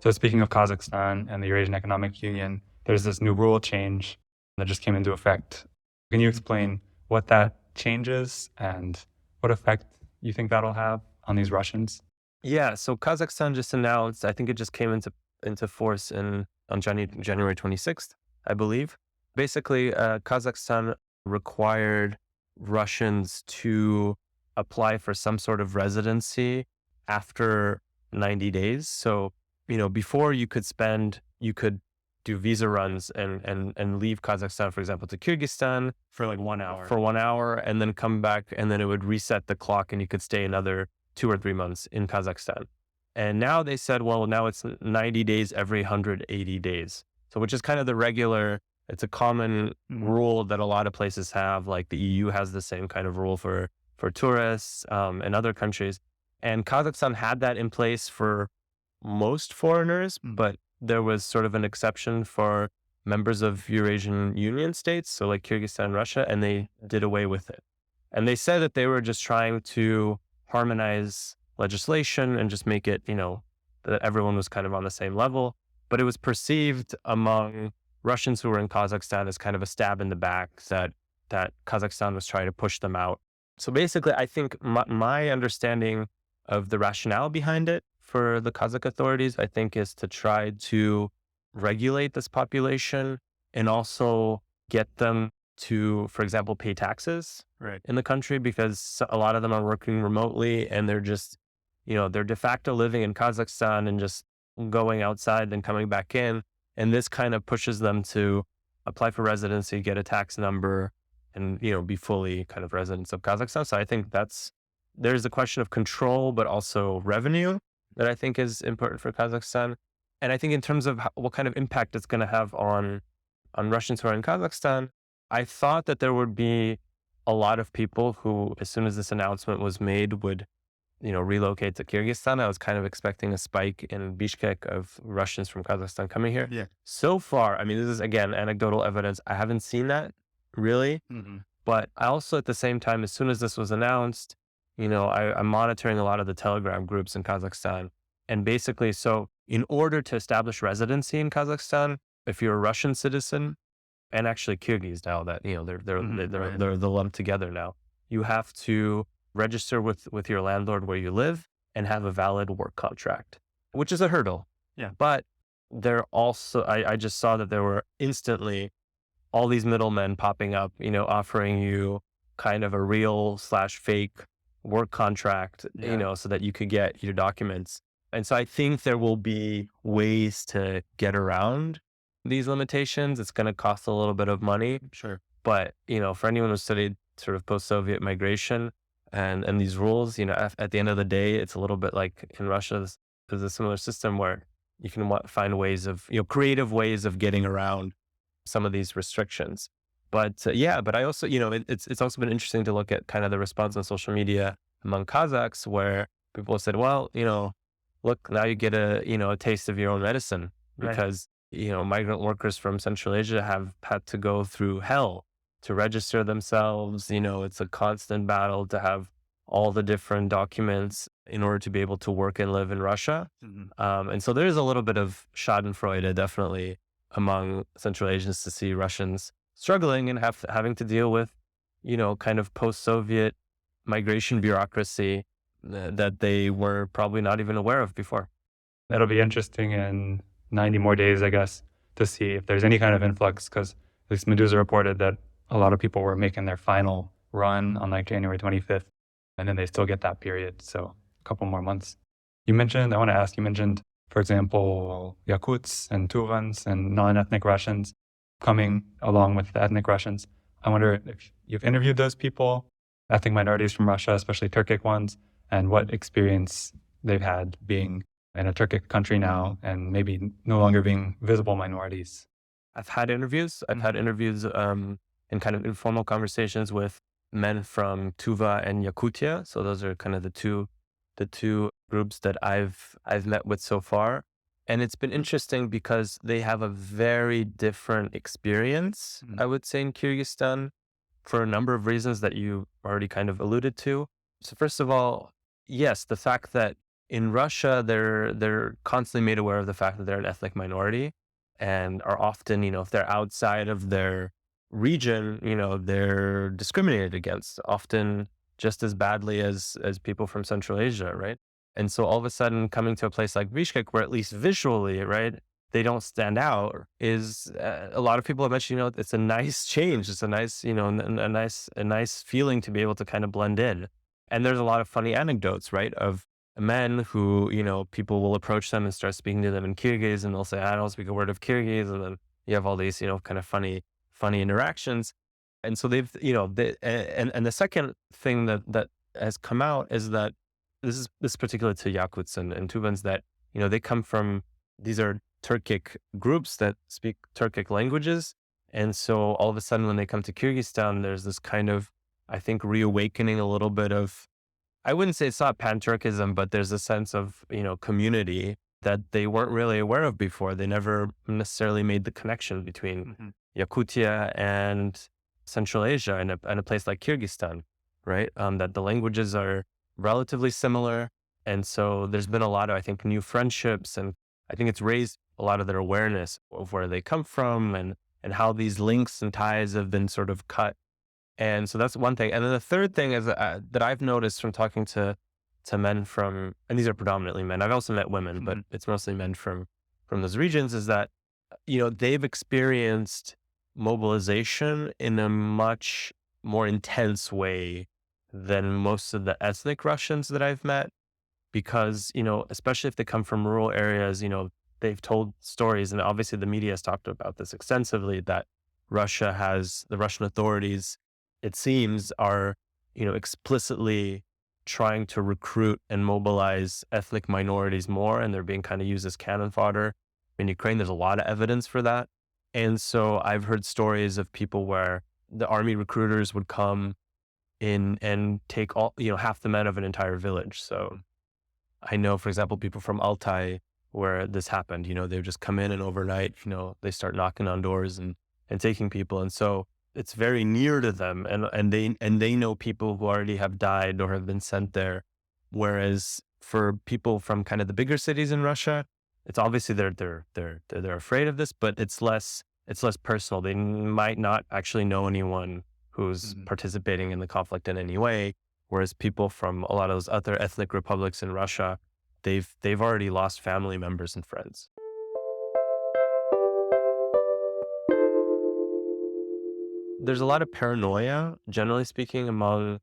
So speaking of Kazakhstan and the Eurasian Economic Union, there's this new rule change that just came into effect. Can you explain what that changes and what effect you think that'll have on these Russians? Yeah, so Kazakhstan just announced, I think it just came into force on January 26th, I believe. Basically, Kazakhstan required Russians to apply for some sort of residency after 90 days. So, before you could do visa runs and leave Kazakhstan, for example, to Kyrgyzstan For like 1 hour. for 1 hour, and then come back, and then it would reset the clock, and you could stay another 2 or 3 months in Kazakhstan. And now they said, well, now it's 90 days every 180 days. So which is kind of it's a common rule that a lot of places have, like the EU has the same kind of rule for tourists and other countries. And Kazakhstan had that in place for most foreigners, but there was sort of an exception for members of Eurasian Union states, so like Kyrgyzstan and Russia, and they did away with it. And they said that they were just trying to harmonize legislation and just make it, that everyone was kind of on the same level. But it was perceived among Russians who were in Kazakhstan as kind of a stab in the back that Kazakhstan was trying to push them out. So basically, I think my understanding of the rationale behind it for the Kazakh authorities, I think, is to try to regulate this population and also get them to, for example, pay taxes in the country, because a lot of them are working remotely and they're just, they're de facto living in Kazakhstan and just going outside and coming back in. And this kind of pushes them to apply for residency, get a tax number, and, be fully kind of residents of Kazakhstan. So I think there's a question of control, but also revenue that I think is important for Kazakhstan. And I think in terms of what kind of impact it's going to have on Russians who are in Kazakhstan, I thought that there would be a lot of people who, as soon as this announcement was made, would, relocate to Kyrgyzstan. I was kind of expecting a spike in Bishkek of Russians from Kazakhstan coming here. Yeah. So far, I mean, this is, again, anecdotal evidence. I haven't seen that really. But I also, at the same time, as soon as this was announced, I'm monitoring a lot of the Telegram groups in Kazakhstan. And basically, so in order to establish residency in Kazakhstan, if you're a Russian citizen, and actually Kyrgyz now that, they're lumped together now, you have to register with your landlord where you live and have a valid work contract, which is a hurdle. Yeah. But there also, I just saw that there were instantly all these middlemen popping up, offering you kind of a real/fake work contract, so that you could get your documents. And so I think there will be ways to get around these limitations. It's going to cost a little bit of money. Sure. But, for anyone who studied sort of post-Soviet migration and these rules, at the end of the day, it's a little bit like in Russia, there's a similar system where you can find ways of, creative ways of getting around some of these restrictions. But but I also, it's also been interesting to look at kind of the response on social media among Kazakhs, where people have said, well, look, now you get a taste of your own medicine, because, migrant workers from Central Asia have had to go through hell to register themselves. It's a constant battle to have all the different documents in order to be able to work and live in Russia. And so there is a little bit of schadenfreude, definitely, among Central Asians to see Russians struggling and having to deal with, kind of post-Soviet migration bureaucracy that they were probably not even aware of before. That'll be interesting in 90 more days, I guess, to see if there's any kind of influx, because at least Medusa reported that a lot of people were making their final run on like January 25th, and then they still get that period. So a couple more months. I want to ask, you mentioned, for example, Yakuts and Tuvans and non-ethnic Russians coming along with the ethnic Russians. I wonder if you've interviewed those people, ethnic minorities from Russia, especially Turkic ones, and what experience they've had being in a Turkic country now and maybe no longer being visible minorities. I've had interviews. I've had interviews in kind of informal conversations with men from Tuva and Yakutia. So those are kind of the two the two groups that I've met with so far. And it's been interesting because they have a very different experience, I would say, in Kyrgyzstan for a number of reasons that you already kind of alluded to. So first of all, yes, the fact that in Russia, they're constantly made aware of the fact that they're an ethnic minority and are often, if they're outside of their region, they're discriminated against, often just as badly as people from Central Asia, right? And so all of a sudden coming to a place like Bishkek, where at least visually, right, they don't stand out, is a lot of people have mentioned, it's a nice change. It's a nice, a nice feeling to be able to kind of blend in. And there's a lot of funny anecdotes, right, of men who, people will approach them and start speaking to them in Kyrgyz, and they'll say, I don't speak a word of Kyrgyz. And then you have all these, kind of funny interactions. And so they've, and the second thing that has come out is that this is particular to Yakuts and Tuvans, that, they come from, these are Turkic groups that speak Turkic languages. And so all of a sudden when they come to Kyrgyzstan, there's this kind of, I think, reawakening a little bit of, I wouldn't say it's not pan-Turkism, but there's a sense of, community that they weren't really aware of before. They never necessarily made the connection between Yakutia and Central Asia and a place like Kyrgyzstan, right? That the languages are relatively similar. And so there's been a lot of, I think, new friendships, and I think it's raised a lot of their awareness of where they come from and how these links and ties have been sort of cut. And so that's one thing. And then the third thing is that I've noticed from talking to men from, and these are predominantly men, I've also met women, but it's mostly men from those regions, is that, they've experienced mobilization in a much more intense way than most of the ethnic Russians that I've met. Because, especially if they come from rural areas, they've told stories, and obviously the media has talked about this extensively, that the Russian authorities, it seems, are, explicitly trying to recruit and mobilize ethnic minorities more, and they're being kind of used as cannon fodder. In Ukraine, there's a lot of evidence for that. And so I've heard stories of people where the army recruiters would come in and take all, half the men of an entire village. So I know, for example, people from Altai, where this happened, they would just come in and overnight, they start knocking on doors and taking people. And so it's very near to them, and they know people who already have died or have been sent there. Whereas for people from kind of the bigger cities in Russia, it's obviously they're afraid of this, but it's less personal. They might not actually know anyone who's participating in the conflict in any way. Whereas people from a lot of those other ethnic republics in Russia, they've already lost family members and friends. There's a lot of paranoia, generally speaking, among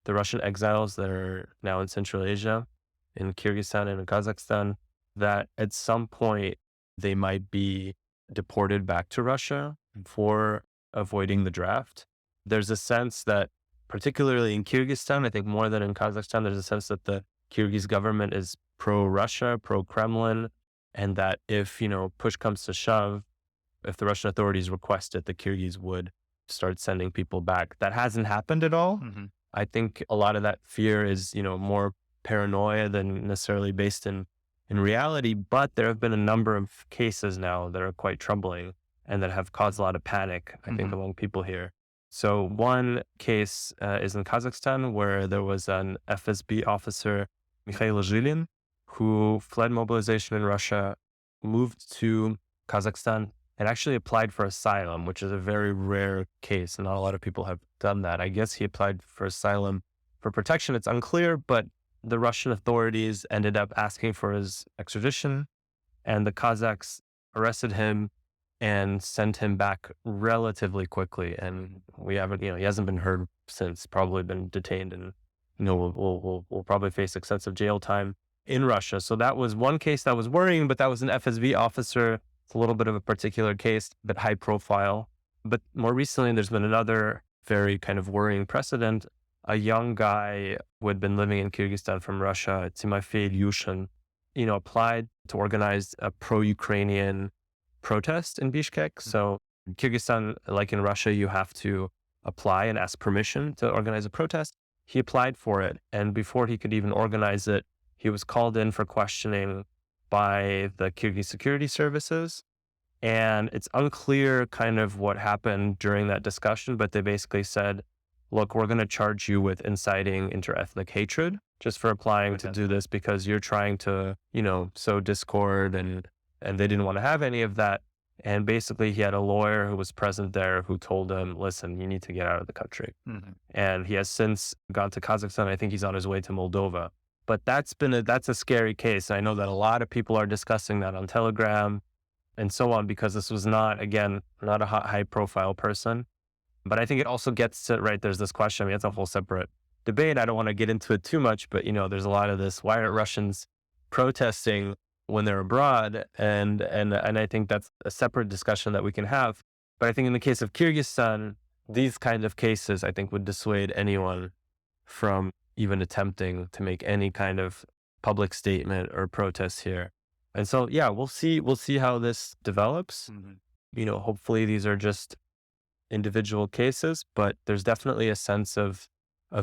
the Russian exiles that are now in Central Asia, in Kyrgyzstan and in Kazakhstan, that at some point they might be deported back to Russia for avoiding the draft. There's a sense that, particularly in Kyrgyzstan, I think more than in Kazakhstan, there's a sense that the Kyrgyz government is pro-Russia, pro-Kremlin, and that if, push comes to shove, if the Russian authorities request it, the Kyrgyz would start sending people back. That hasn't happened at all. I think a lot of that fear is, more paranoia than necessarily based in reality, but there have been a number of cases now that are quite troubling and that have caused a lot of panic, I think, among people here. So one case is in Kazakhstan, where there was an FSB officer, Mikhail Zhilin, who fled mobilization in Russia, moved to Kazakhstan, and actually applied for asylum, which is a very rare case. Not a lot of people have done that. I guess he applied for asylum for protection. It's unclear, but the Russian authorities ended up asking for his extradition, and the Kazakhs arrested him and sent him back relatively quickly. And we haven't, he hasn't been heard since, probably been detained, and, we'll probably face extensive jail time in Russia. So that was one case that was worrying, but that was an FSB officer. It's a little bit of a particular case, but high profile. But more recently, there's been another very kind of worrying precedent. A young guy who had been living in Kyrgyzstan from Russia, Timofey Lyushin, applied to organize a pro-Ukrainian protest in Bishkek. So in Kyrgyzstan, like in Russia, you have to apply and ask permission to organize a protest. He applied for it, and before he could even organize it, he was called in for questioning by the Kyrgyz security services. And it's unclear kind of what happened during that discussion, but they basically said, look, we're going to charge you with inciting interethnic hatred just for applying to do this because you're trying to, sow discord, and they didn't want to have any of that. And basically he had a lawyer who was present there who told him, listen, you need to get out of the country. And he has since gone to Kazakhstan. I think he's on his way to Moldova. But that's a scary case. I know that a lot of people are discussing that on Telegram and so on, because this was not a high profile person. But I think it also gets to, right, there's this question. I mean, it's a whole separate debate. I don't want to get into it too much, but there's a lot of this, why aren't Russians protesting when they're abroad? And I think that's a separate discussion that we can have. But I think in the case of Kyrgyzstan, these kind of cases, I think, would dissuade anyone from even attempting to make any kind of public statement or protest here. And so, yeah, we'll see how this develops. Hopefully these are just individual cases, but there's definitely a sense of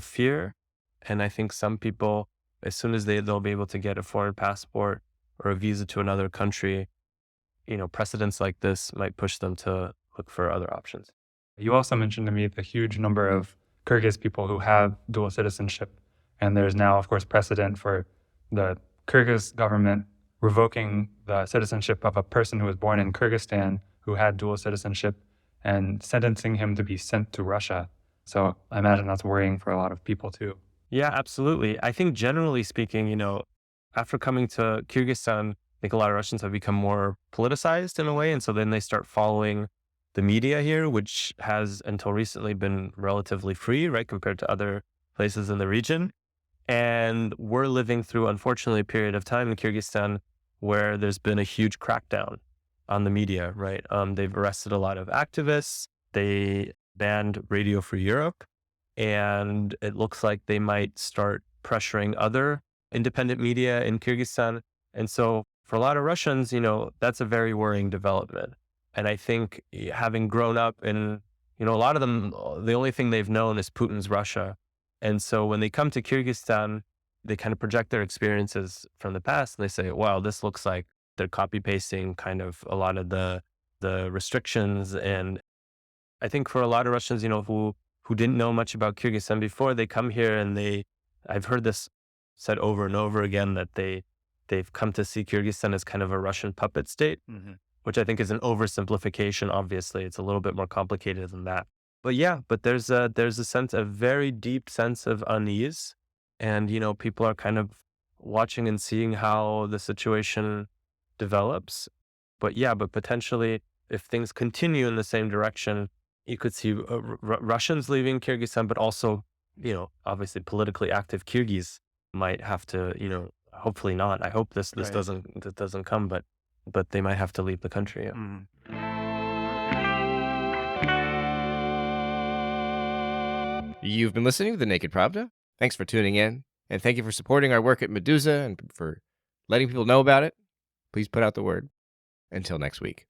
fear. And I think some people, as soon as they'll be able to get a foreign passport or a visa to another country, precedents like this might push them to look for other options. You also mentioned to me the huge number of Kyrgyz people who have dual citizenship. And there's now, of course, precedent for the Kyrgyz government revoking the citizenship of a person who was born in Kyrgyzstan who had dual citizenship and sentencing him to be sent to Russia. So I imagine that's worrying for a lot of people too. Yeah, absolutely. I think generally speaking, after coming to Kyrgyzstan, I think a lot of Russians have become more politicized in a way. And so then they start following the media here, which has until recently been relatively free, right, compared to other places in the region. And we're living through, unfortunately, a period of time in Kyrgyzstan where there's been a huge crackdown on the media, right? They've arrested a lot of activists. They banned Radio Free Europe. And it looks like they might start pressuring other independent media in Kyrgyzstan. And so for a lot of Russians, that's a very worrying development. And I think having grown up in, a lot of them, the only thing they've known is Putin's Russia. And so when they come to Kyrgyzstan, they kind of project their experiences from the past and they say, wow, this looks like they're copy pasting kind of a lot of the restrictions. And I think for a lot of Russians, who didn't know much about Kyrgyzstan before, they come here and I've heard this said over and over again, that they've come to see Kyrgyzstan as kind of a Russian puppet state, which I think is an oversimplification. Obviously, it's a little bit more complicated than that. But yeah, there's a very deep sense of unease, and people are kind of watching and seeing how the situation develops. But potentially, if things continue in the same direction, you could see Russians leaving Kyrgyzstan, but also, obviously politically active Kyrgyz might have to, hopefully not. I hope this Right. doesn't come, but they might have to leave the country. Yeah. You've been listening to the Naked Pravda. Thanks for tuning in, and thank you for supporting our work at Medusa and for letting people know about it. Please put out the word. Until next week.